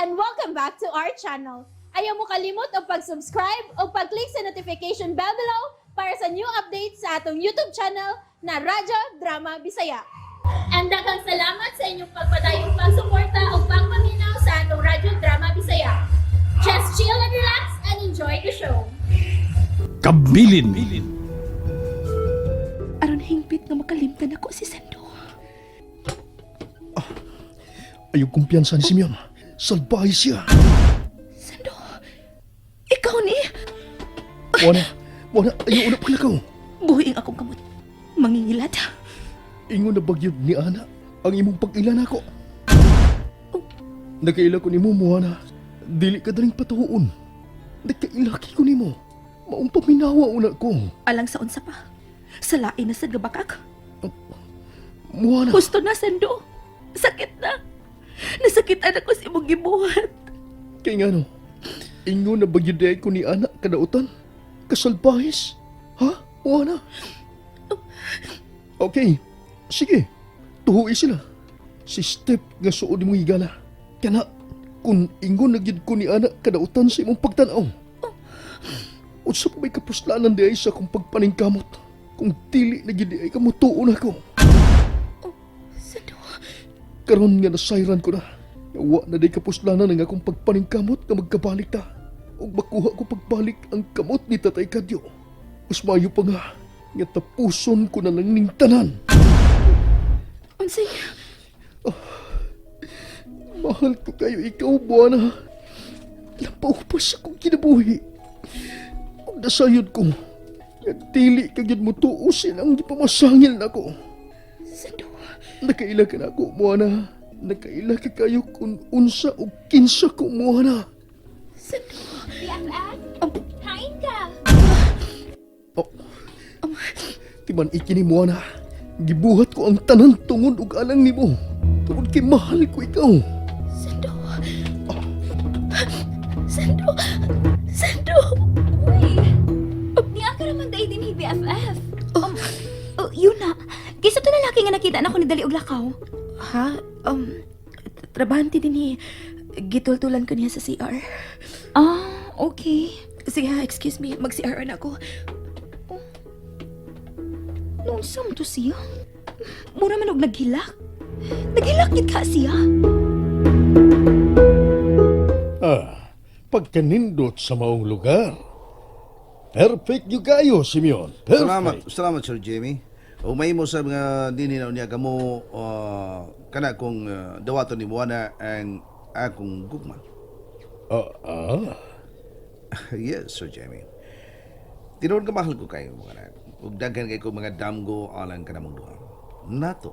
and welcome back to our channel. Ayaw mo kalimot o pag-subscribe o pag-click sa notification bell below para sa new updates sa atong YouTube channel na Radyo Drama Bisaya. And daghang salamat sa inyong pagpadayong pagsuporta o pagpaminaw sa atong Radyo Drama Bisaya. Just chill and relax and enjoy the show. Kabilin. Aron hingpit nga makalimtan ako si Sando. Ayaw kumpiyansa ni Simeon. Salbahe siya. Sando, ikaw ni? Wala, ayaw na pala ko. Buhing akong kamot. Mangingilat. Ingon na bagyod ni Ana ang imong pag-ilan ako. Nakaila ko ni mo, Moana. Dili ka daling patuon. Nakailaki ko ni mo. Maong paminawa una ko. Alang sa unsa pa. Sa lain na sa gabakak. Moana. Gusto na, Sando. Sakit na. Nasakitan ako sa imong gibuhat. Kaya nga no, ingon na bagyod ko ni Ana kadautan. Kasalbahis. Ha, Moana? Okay, sige. Tuhui sila. Si Step nga suod mo higala. Kana, kung ingon na gyud ko ni Ana kadautan sa imong pagtanaw. Unsa pa may kapuslanan di ay sa akong pagpaningkamot. Kung dili na gyud di ay kamutuon ako. Sando, Karon nga nasayran ko na. Wa na day kapuslanan ang akong pagpaningkamot nga magkabalik ta. O makuha ko pagbalik ang kamot ni Tatay Kadyo. Mas mayo pa nga tapuson ko na lang ning tanan. unsay? Mahal ko kayo ikaw, Buwana. Lampaw pa sa kong kinabuhi. Kung nasayod ko, nga dili ka gyud mo tuusin ang gipamasangil na ko. Sando, Nakaila ka na ako, Buwana. Nakaila ka kayo kung unsa o kinsa ko, Buwana. Sando. BFF, kain ka! Oh, timan ikini, Buwana. Gibuhat ko ang tanan tungod ug alang nimo. Tungod kay mahal ko ikaw. Sando. Sando. Sando. Uy, niya ka naman dahi din ni BFF. Yun na. Kisa to na laki nga nakita na ako ni Dali og lakaw. Ha? Trabahante din ni. Gitultulan ko niya sa CR. Okay. Sige ha, excuse me. Mag-CR na ako. Nung sam to siya? Mura man og naghilak. Naghilakit ka siya. Pagkanindot sa maong lugar. Perfect yung kayo, Simeon. Perfect. Salamat Sir Jamie. O may mo sa mga dininaw niya kamo kana kong dawaton ni Moana ang akong gugma. Yes, Sir Jamie. Tinuod ka mahal ko kayo mga anak. Ug daghan kay ko mga damgo alang kanamong duha. Nato.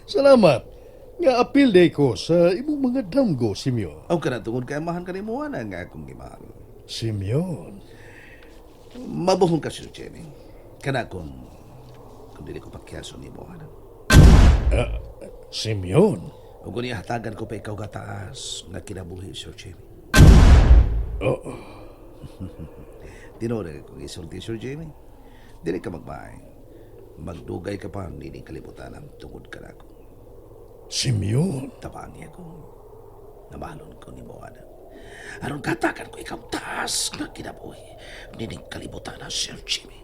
Salamat. Nga apil day ko sa imong mga damgo, Simeon. O kana tungod kay amahan ka ni Moana nga akong gimahal. Simeon. Mabuhon ka, Sir Jamie. Kana kung dili ko pakyaso ni Moana. Simeon. Ug kung hatagan ko pa ikaw gataas nga kinabuhi, Sir Jamie. Tinuod ko isulti, Sir Jamie. Dili ka magbahay. Magdugay ka pa ang nining kalibutan ang tungod ka na ako. Simeon. Tabaan niya ko. Namahalon ko ni Moana. Aron katakan ko ikaw taas na kinabuhi. Nining kalibutan ang Sir Jimmy.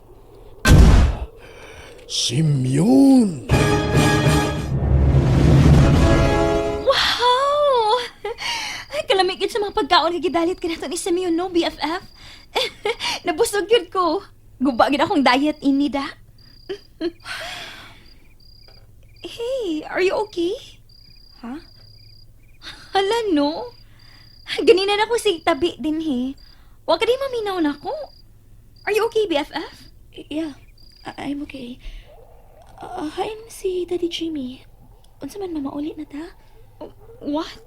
Simeon. Wow! Ay, kalamigid sa mga pagkaon nga gidalit ka nato ni Simeon, no, BFF? Nabusog yun ko. Gubagin akong diet ini da. Hey, are you okay? Ha? Hala, no? Ganina na ko si tabi din, he. Huwag ka di maminaw na ko. Are you okay, BFF? Yeah, I'm okay. I'm si Daddy Jimmy. Unsa man mamaulit na ta? What?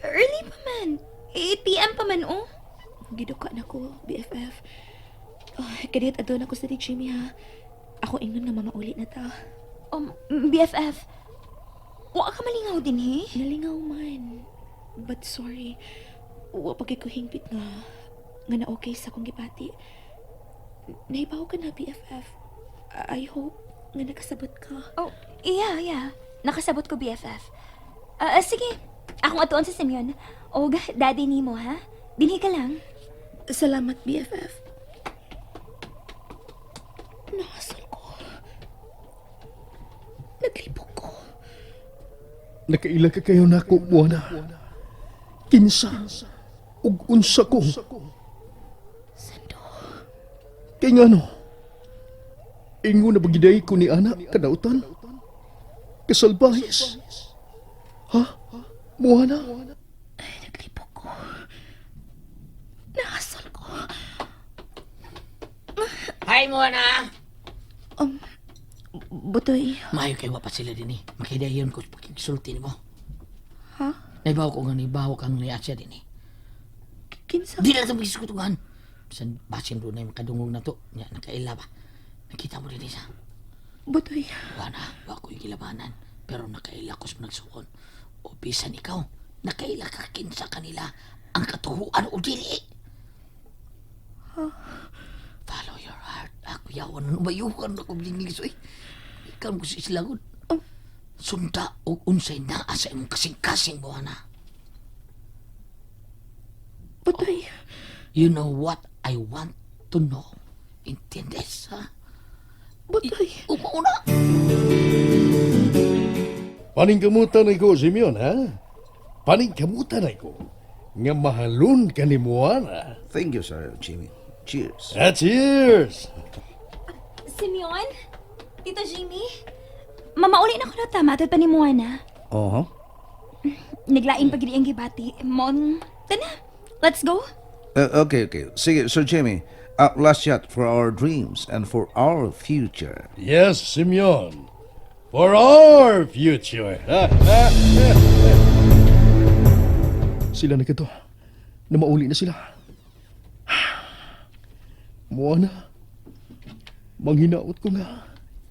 Early pa man. 8 p.m. pa man, oh. Giduka na ko, BFF. Kadit adon ako sa Daddy Jimmy, ha. Ako ingnon nga mamaulit na ta. BFF, wa ka malingaw din, he? Nalingaw man. But sorry. Wa pagay ko hingpit nga na okay sa kong gipati. Naibaw ka na, BFF. I hope nga nakasabot ka. Oh, yeah. Nakasabot ko, BFF. Sige, akong atuon sa Simeon. O, daddy ni mo, ha? Dinhi ka lang. Salamat, BFF. Nakasal ko. Naglibog ko. Nakaila ka kayo na ko, Moana. Kinsa, ug unsa ko. Sando. Kay nga no, ingo na bagiday ko ni anak kadautan. Kasalbahis. Ha? Moana? Ay, naglibog ko. Nakasal ko. Hi, Mona! Butoy. Maayo kayo pa sila din eh. Makidayon ko pagkisulti ni mo. Ha? Naibaw ko nga naibaw kang ni Asya din eh. Kinsa? Di lang ito magkisukutungan. Bisan basin doon na yung makadungong na to. Nga, nakaila ba? Nakita mo din isa. Butoy. Wana, wako'y kilabanan. Pero nakaila ko sa nagsuon. O bisan ikaw, nakaila ka kinsa kanila ang katuhuan o dili. Follow your heart. Ako yawan, umayuhan ako binilis eh. Ikaw mo si Islagon. Sunda o unsay na asa imong kasing-kasing mo na. Butoy. You know what I want to know. Intindes, ha? Butoy. Umauna. Paningkamutan na ko, Simeon, ha? Paningkamutan na ko. Nga mahalon ka ni Moana. Thank you, Sir Jimmy. Cheers. Cheers! Simeon? Tito Jimmy? Mamauli na ko na tama pa ni Moana. Oh, Naglain pa gidi ang gibati. Mon, tana, let's go. okay. Sige, Sir Jimmy. Last shot for our dreams and for our future. Yes, Simeon. For our future. Sila na kato. Na mauli na sila. Moana, manghinaot ko nga.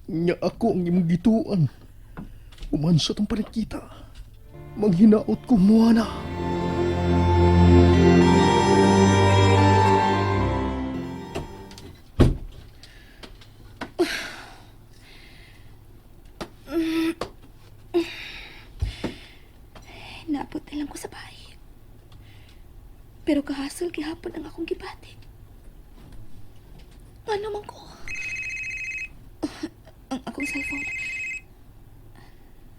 Nga ako ang imong gituan. Umansa tong panikita. Manghinaot ko, Moana. Naabot na lang ko sa bahay. Pero kahasol gihapon ang akong gibati. Ano man ko? Ang akong cellphone.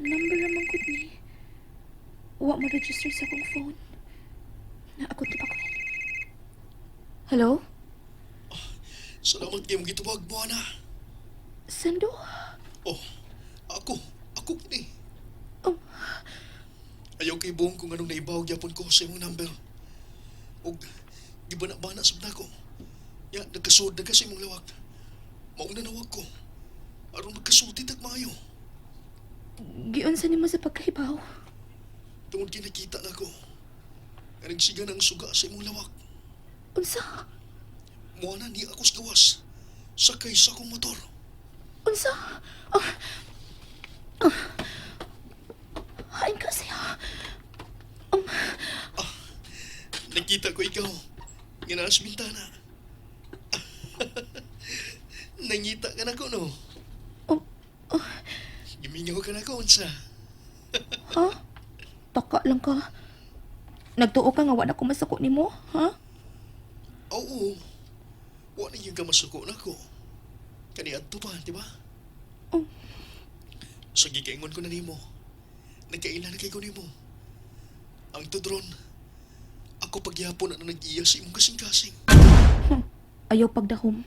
Number naman ko ni. Wa ma-register sa akong phone. Na ako tibak. Hello? Salamat kayo mong gitubag, Moana. Sando? Oh, ako ni. Oh. Ayaw kay buong kung anong naibawag yapon ko sa imong number. O, gibana-bana sa ko. Ya, nagkasud na kasi imong lawag. Maong nanawag ko. Aron magkasulti tag maayo. Giunsa nimo sa pagkahibaw? Tungod kinakita na ko. Nga nagsiga ng suga sa imong lawag. Unsa? Moana ni ako sa gawas. Sakay sa akong motor. Unsa? Hain ka siya. Nakita ko ikaw. Nga naas bintana. Nangita ka na ko, no? Gimingaw ka na ko, unsa? Ha? Taka lang ka. Nagtuo ka nga wala ko masuko nimo, ha? Oo. Wala yung kamasuko na ko. Kaniadto pa, di ba? Oh. Sa gikaingon ko na nimo. Nagkaila na kay ko nimo. Ang tudron. Ako pagyapon na nag-iya sa imong kasing-kasing. Ayaw pagdahom.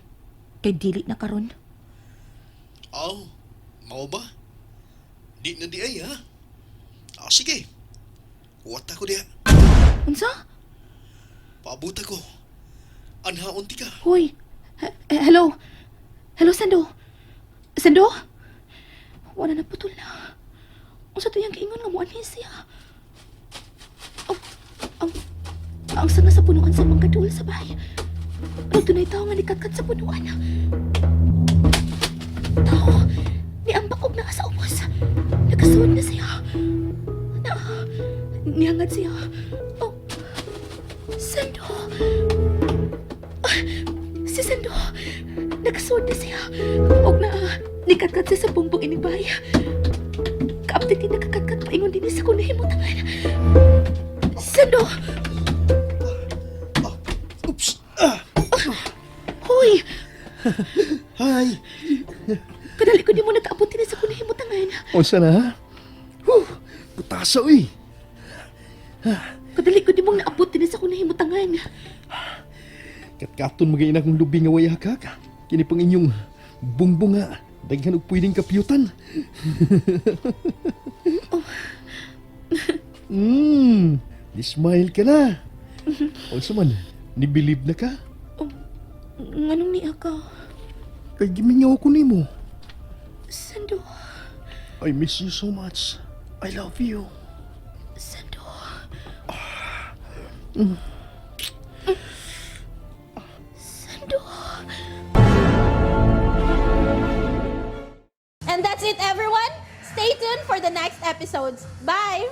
Kay dili na karon. Aw, mao ba? Di na di ay, ha? Sige. Huwat ako diya. Unsa? Paabot ako. Anhaon ti ka. Hoy. Hello. Hello, Sando. Sando? Wala na putol na. Unsa to yung kaingon nga mo anhin siya? Ang sanga sa punuan sa mga kadul sa bahay. Ano tunay tao nga nikatkat sa punuan? Tao, niambak og naa sa umos. Nagkasuod na siya. Nihangad siya. Oh, Sando. Si Sando. Nagkasuod na siya. Og na nikatkat siya sa bumbong inibay. Abdi kay nakakatkat paingon din sa kung nahimutangan. Sando! Oops! Hoy! Hi! Kadali ko di mo nag-abot din sa kung nahimutangan. Unsa na ha? Putasa uy! Kadali ko di mo naabot din sa kung nahimutangan. Katkaton mga inak ng lubi nga way hakak. Kini pang inyong bungbong nga. Daghan og pwedeng kapyutan. Ni-smile ka na. O man, ni-believe na ka? Nganong niya ka? Kay gimingaw ko nimo. Sando, I miss you so much. I love you. Sando. Sando. And that's it, everyone. Stay tuned for the next episodes. Bye!